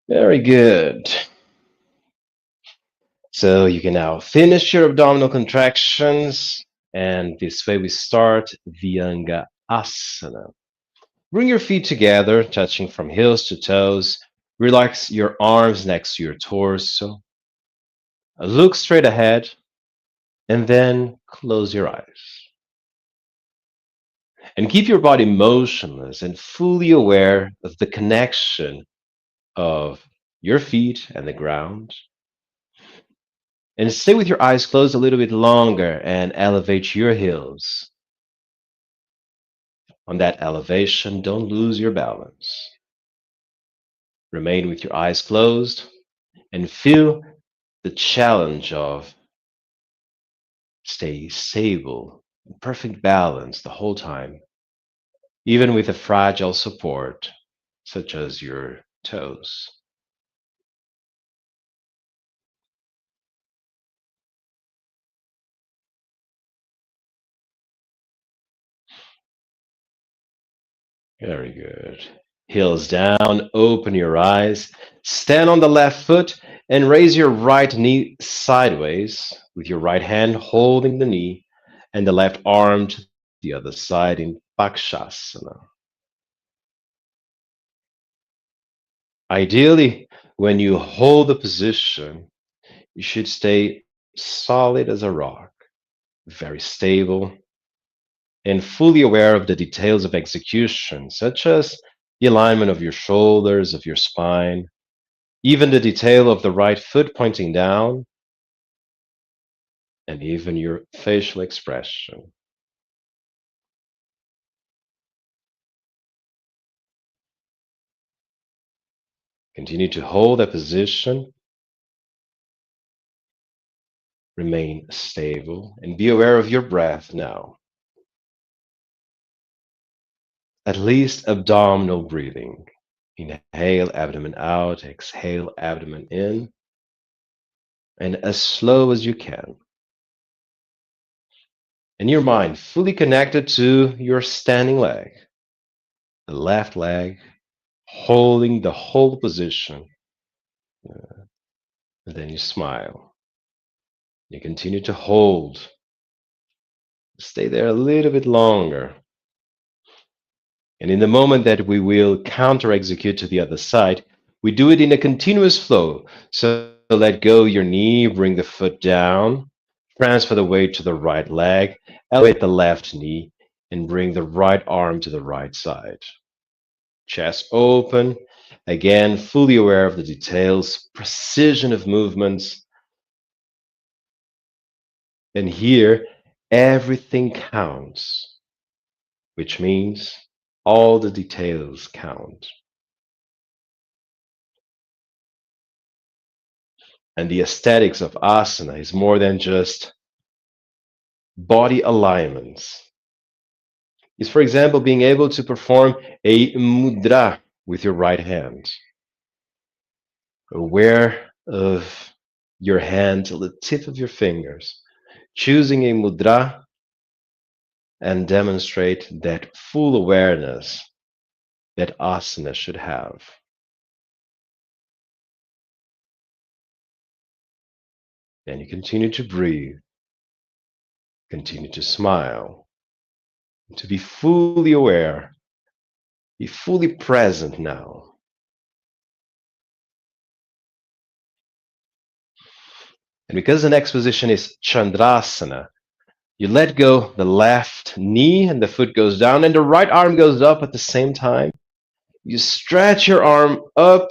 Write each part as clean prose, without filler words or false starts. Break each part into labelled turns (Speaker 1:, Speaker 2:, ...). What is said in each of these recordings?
Speaker 1: Very good. So you can now finish your abdominal contractions, and this way we start Vyanga Asana. Bring your feet together, touching from heels to toes. Relax your arms next to your torso. Look straight ahead, and then close your eyes. And keep your body motionless and fully aware of the connection of your feet and the ground. And stay with your eyes closed a little bit longer and elevate your heels. On that elevation, don't lose your balance. Remain with your eyes closed and feel the challenge of stay stable, in perfect balance the whole time, even with a fragile support such as your toes. Very good. Heels down, open your eyes, stand on the left foot, and raise your right knee sideways with your right hand holding the knee and the left arm to the other side in Pakshasana. Ideally, when you hold the position, you should stay solid as a rock, very stable, and fully aware of the details of execution, such as the alignment of your shoulders, of your spine, even the detail of the right foot pointing down, and even your facial expression. Continue to hold that position, remain stable, and be aware of your breath now. At least abdominal breathing. Inhale, abdomen out, exhale, abdomen in, and as slow as you can. And your mind fully connected to your standing leg, the left leg, holding the whole position. And then you smile. You continue to hold. Stay there a little bit longer. And in the moment that we will counter execute to the other side, we do it in a continuous flow. So let go your knee, bring the foot down, transfer the weight to the right leg, elevate the left knee, and bring the right arm to the right side. Chest open, again, fully aware of the details, precision of movements. And here, everything counts, which means all the details count. And the aesthetics of asana is more than just body alignments. It's, for example, being able to perform a mudra with your right hand, aware of your hand till the tip of your fingers, choosing a mudra and demonstrate that full awareness that asana should have. And you continue to breathe, continue to smile, to be fully aware, be fully present now. And because the next position is Chandrasana, you let go the left knee and the foot goes down and the right arm goes up at the same time. You stretch your arm up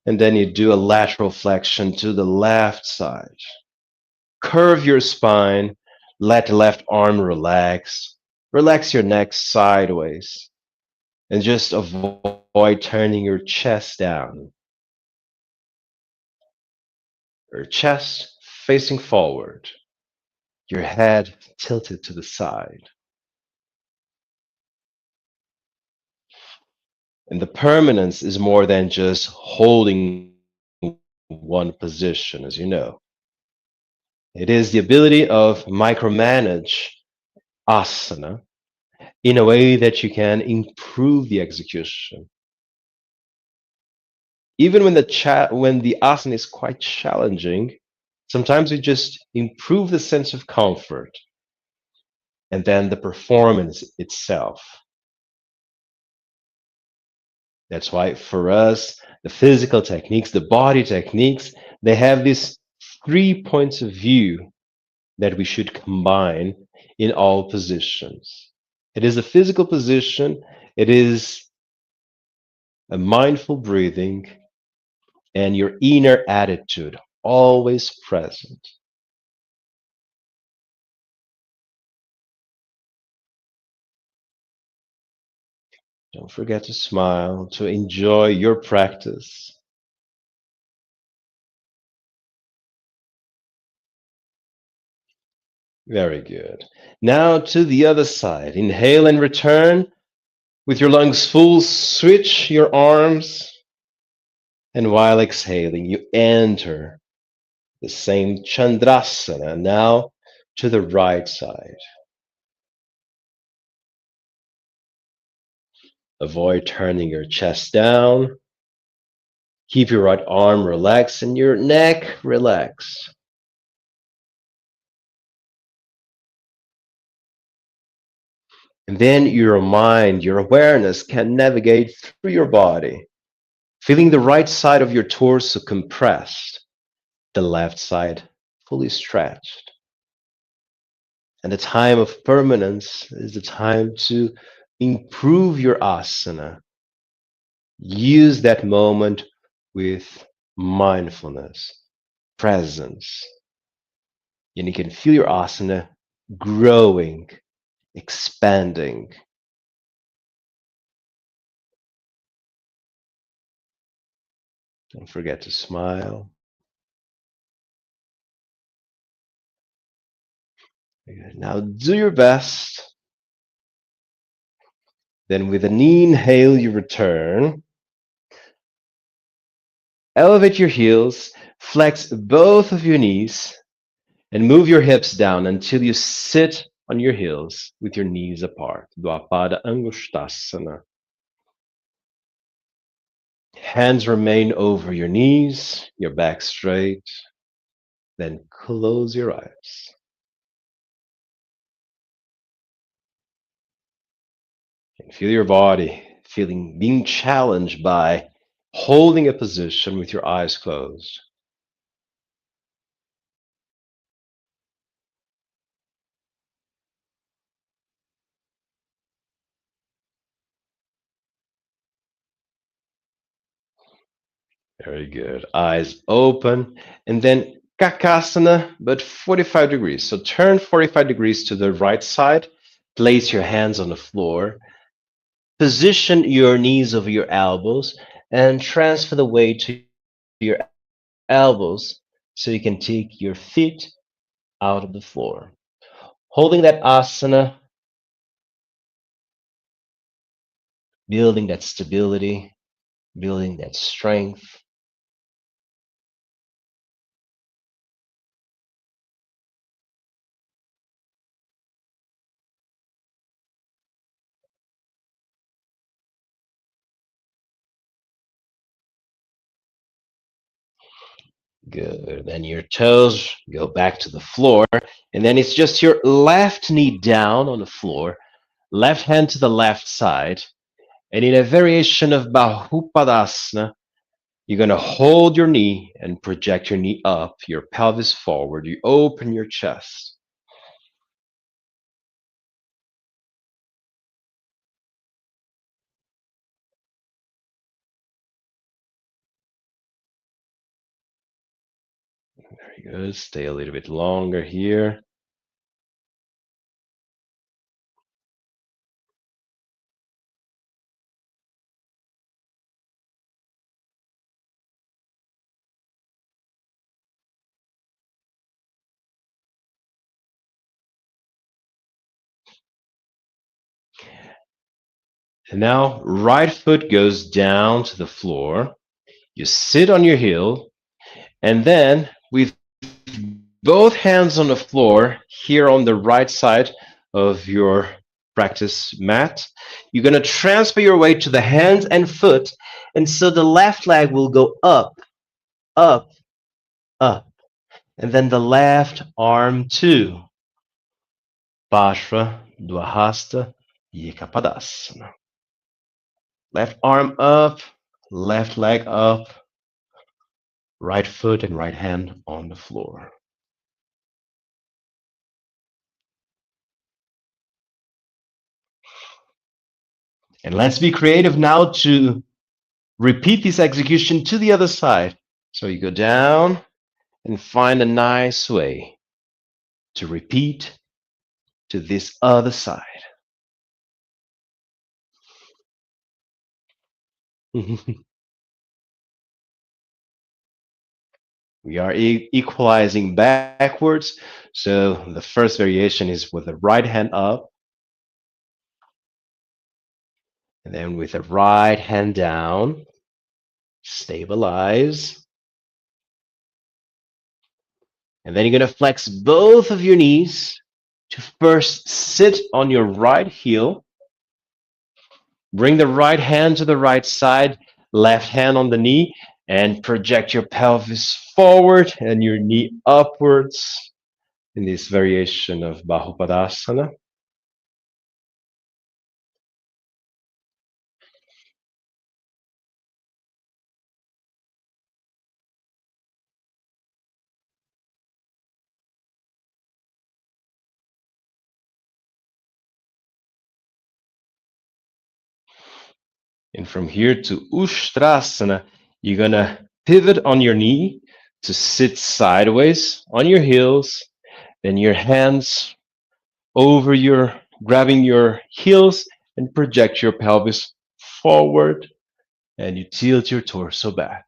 Speaker 1: and then you do a lateral flexion to the left side. Curve your spine, let the left arm relax. Relax your neck sideways and just avoid turning your chest down. Your chest facing forward, your head tilted to the side. And the permanence is more than just holding one position, as you know. It is the ability of micromanage asana in a way that you can improve the execution, Even when the asana is quite challenging, sometimes we just improve the sense of comfort and then the performance itself. That's why for us, the physical techniques, the body techniques, they have these 3 points of view that we should combine in all positions. It is a physical position, it is a mindful breathing, and your inner attitude always present. Don't forget to smile, to enjoy your practice. Very good. Now to the other side. Inhale and return. With your lungs full, switch your arms. And while exhaling, you enter the same Chandrasana now to the right side. Avoid turning your chest down. Keep your right arm relaxed and your neck relaxed. And then your mind, your awareness can navigate through your body, feeling the right side of your torso compressed, the left side fully stretched. And the time of permanence is the time to improve your asana. Use that moment with mindfulness, presence. And you can feel your asana growing, expanding. Don't forget to smile. Now do your best. Then with an inhale, you return. Elevate your heels, flex both of your knees, and move your hips down until you sit on your heels with your knees apart. Dvapada Angushtasana. Hands remain over your knees, your back straight. Then close your eyes. And feel your body being challenged by holding a position with your eyes closed. Very good. Eyes open. And then Kakasana, but 45 degrees. So turn 45 degrees to the right side. Place your hands on the floor. Position your knees over your elbows and transfer the weight to your elbows so you can take your feet out of the floor. Holding that asana, building that stability, building that strength. Good. Then your toes go back to the floor. And then it's just your left knee down on the floor, left hand to the left side. And in a variation of Bahupadasana, you're going to hold your knee and project your knee up, your pelvis forward. You open your chest. Very good. Stay a little bit longer here. And now, right foot goes down to the floor. You sit on your heel, and then with both hands on the floor, here on the right side of your practice mat, you're going to transfer your weight to the hands and foot. And so the left leg will go up, up, up. And then the left arm too. Pashva, Dvahasta, Yekapadasana. Left arm up, left leg up, right foot and right hand on the floor. And let's be creative now to repeat this execution to the other side. So you go down and find a nice way to repeat to this other side. We are equalizing backwards. So the first variation is with the right hand up, and then with the right hand down, stabilize. And then you're going to flex both of your knees to first sit on your right heel. Bring the right hand to the right side, left hand on the knee, and project your pelvis forward and your knee upwards in this variation of Bahupadasana. And from here to Ustrasana, you're going to pivot on your knee to sit sideways on your heels, then your hands over your, grabbing your heels and project your pelvis forward, and you tilt your torso back.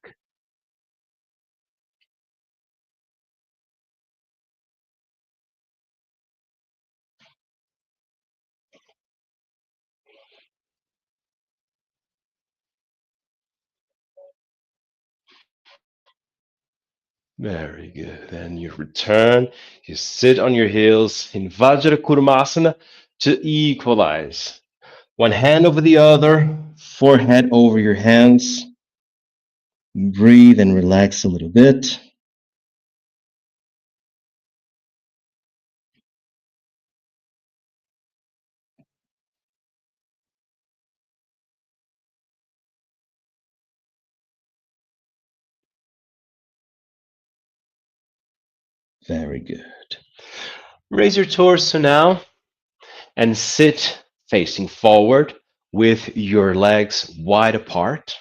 Speaker 1: Very good. Then you return, you sit on your heels in Vajra Kurmasana to equalize. One hand over the other, forehead over your hands. Breathe and relax a little bit. Very good. Raise your torso now and sit facing forward with your legs wide apart.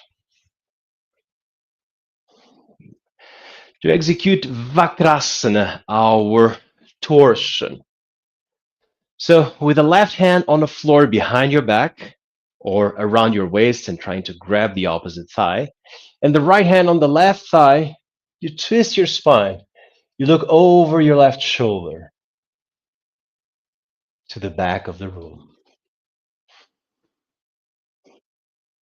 Speaker 1: To execute Vakrasana, our torsion. So with the left hand on the floor behind your back or around your waist and trying to grab the opposite thigh, and the right hand on the left thigh, you twist your spine. You look over your left shoulder to the back of the room.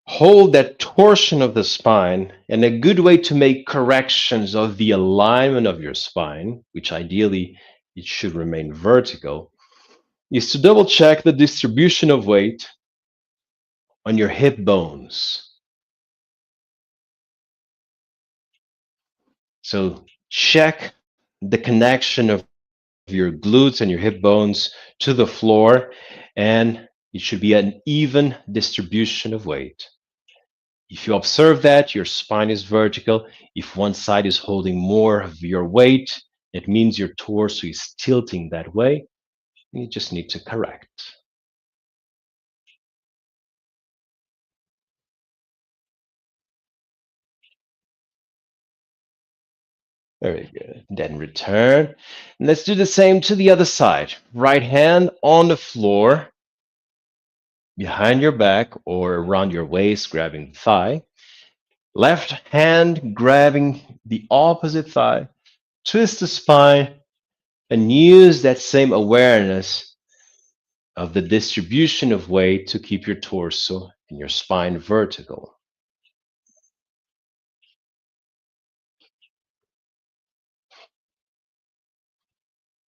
Speaker 1: Hold that torsion of the spine, and a good way to make corrections of the alignment of your spine, which ideally it should remain vertical, is to double check the distribution of weight on your hip bones. So check the connection of your glutes and your hip bones to the floor, and it should be an even distribution of weight. If you observe that your spine is vertical, if one side is holding more of your weight, it means your torso is tilting that way. You just need to correct. Very good. Then return. And let's do the same to the other side. Right hand on the floor, behind your back or around your waist, grabbing the thigh. Left hand grabbing the opposite thigh. Twist the spine and use that same awareness of the distribution of weight to keep your torso and your spine vertical.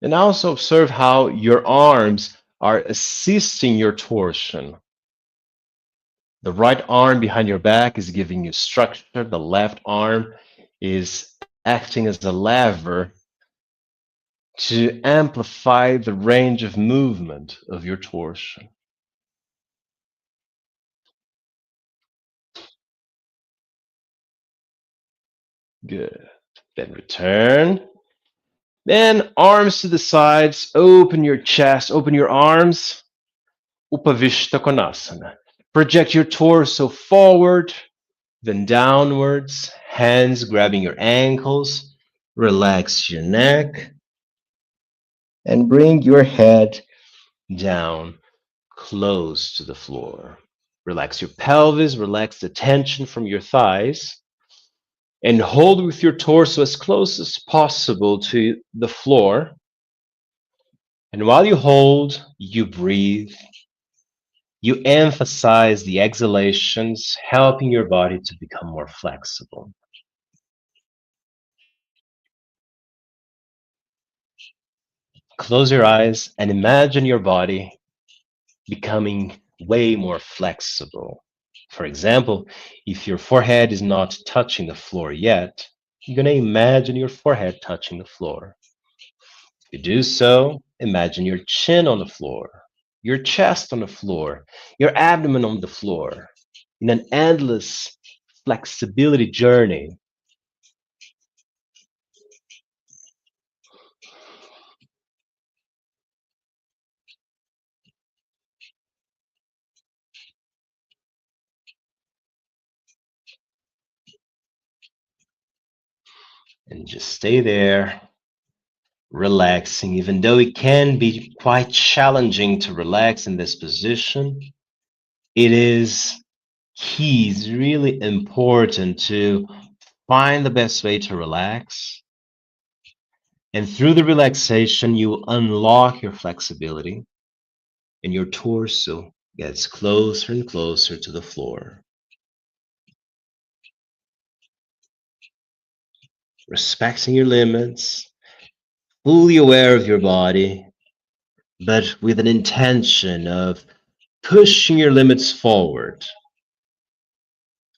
Speaker 1: And also observe how your arms are assisting your torsion. The right arm behind your back is giving you structure. The left arm is acting as a lever to amplify the range of movement of your torsion. Good. Then return. Then arms to the sides. Open your chest. Open your arms. Upavishta Konasana. Project your torso forward, then downwards. Hands grabbing your ankles. Relax your neck. And bring your head down close to the floor. Relax your pelvis, relax the tension from your thighs, and hold with your torso as close as possible to the floor. And while you hold, you breathe. You emphasize the exhalations, helping your body to become more flexible. Close your eyes and imagine your body becoming way more flexible. For example, if your forehead is not touching the floor yet, you're going to imagine your forehead touching the floor. If you do so, imagine your chin on the floor, your chest on the floor, your abdomen on the floor, in an endless flexibility journey. And just stay there, relaxing, even though it can be quite challenging to relax in this position. It is key, it's really important to find the best way to relax. And through the relaxation, you will unlock your flexibility and your torso gets closer and closer to the floor. Respecting your limits, fully aware of your body, but with an intention of pushing your limits forward.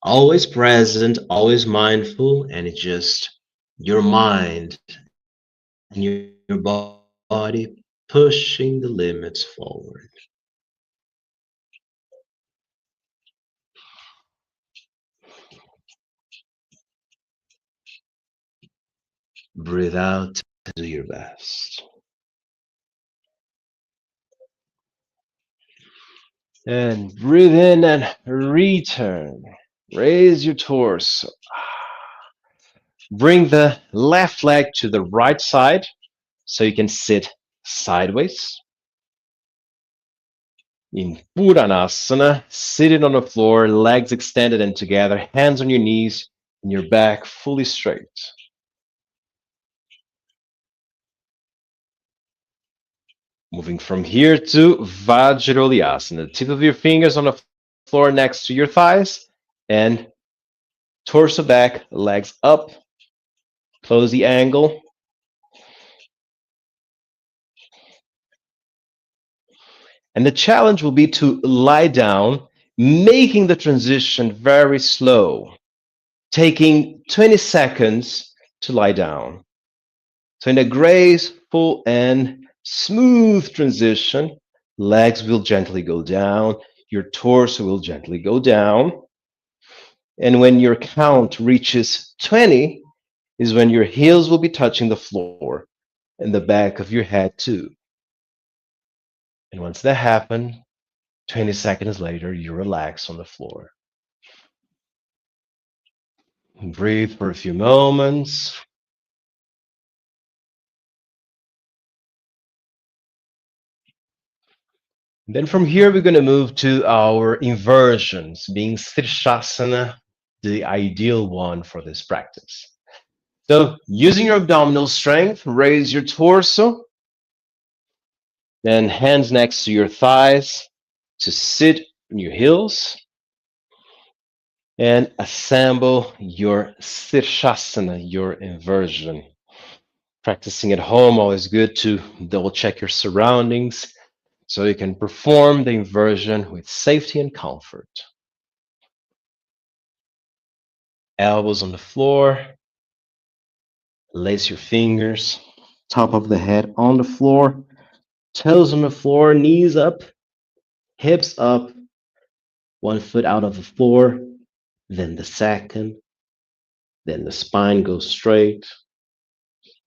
Speaker 1: Always present, always mindful, and it's just your mind and your body pushing the limits forward. Breathe out, do your best. And breathe in and return. Raise your torso. Bring the left leg to the right side so you can sit sideways. In Purnasana, sitting on the floor, legs extended and together, hands on your knees, and your back fully straight. Moving from here to Vajrayasana, the tip of your fingers on the floor next to your thighs, and torso back, legs up, close the angle. And the challenge will be to lie down, making the transition very slow, taking 20 seconds to lie down. So in a graceful and smooth transition, legs will gently go down, your torso will gently go down. And when your count reaches 20 is when your heels will be touching the floor and the back of your head too. And once that happens, 20 seconds later, you relax on the floor. Breathe for a few moments. Then from here, we're going to move to our inversions, being Sirsasana, the ideal one for this practice. So using your abdominal strength, raise your torso, then hands next to your thighs to sit on your heels and assemble your Sirsasana, your inversion. Practicing at home, always good to double check your surroundings. so you can perform the inversion with safety and comfort. Elbows on the floor, lace your fingers, top of the head on the floor, toes on the floor, knees up, hips up, one foot out of the floor, then the second, then the spine goes straight,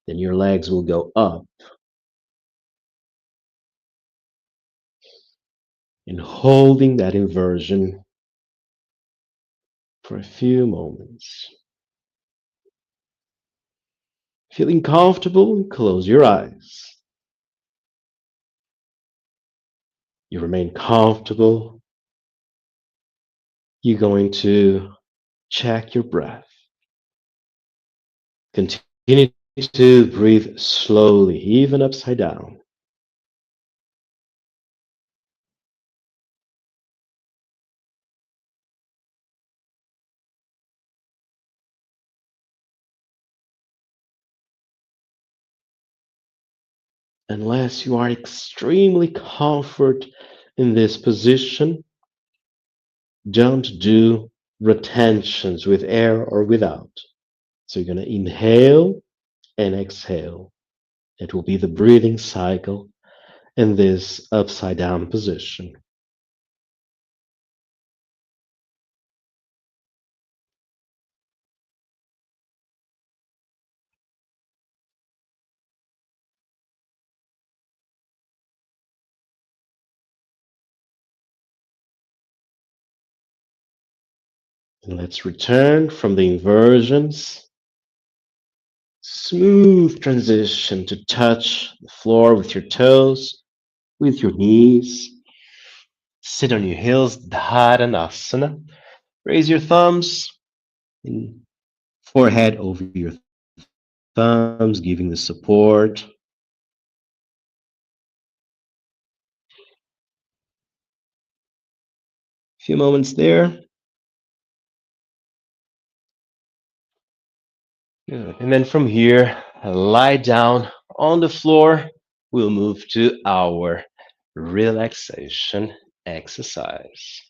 Speaker 1: then your legs will go up. And holding that inversion for a few moments. Feeling comfortable, close your eyes. You remain comfortable. You're going to check your breath. Continue to breathe slowly, even upside down. Unless you are extremely comfort in this position, don't do retentions with air or without. So you're going to inhale and exhale. It will be the breathing cycle in this upside down position. And let's return from the inversions. Smooth transition to touch the floor with your toes, with your knees. Sit on your heels, Dharanasana. Raise your thumbs and forehead over your thumbs, giving the support. A few moments there. Good. And then from here, lie down on the floor. We'll move to our relaxation exercise.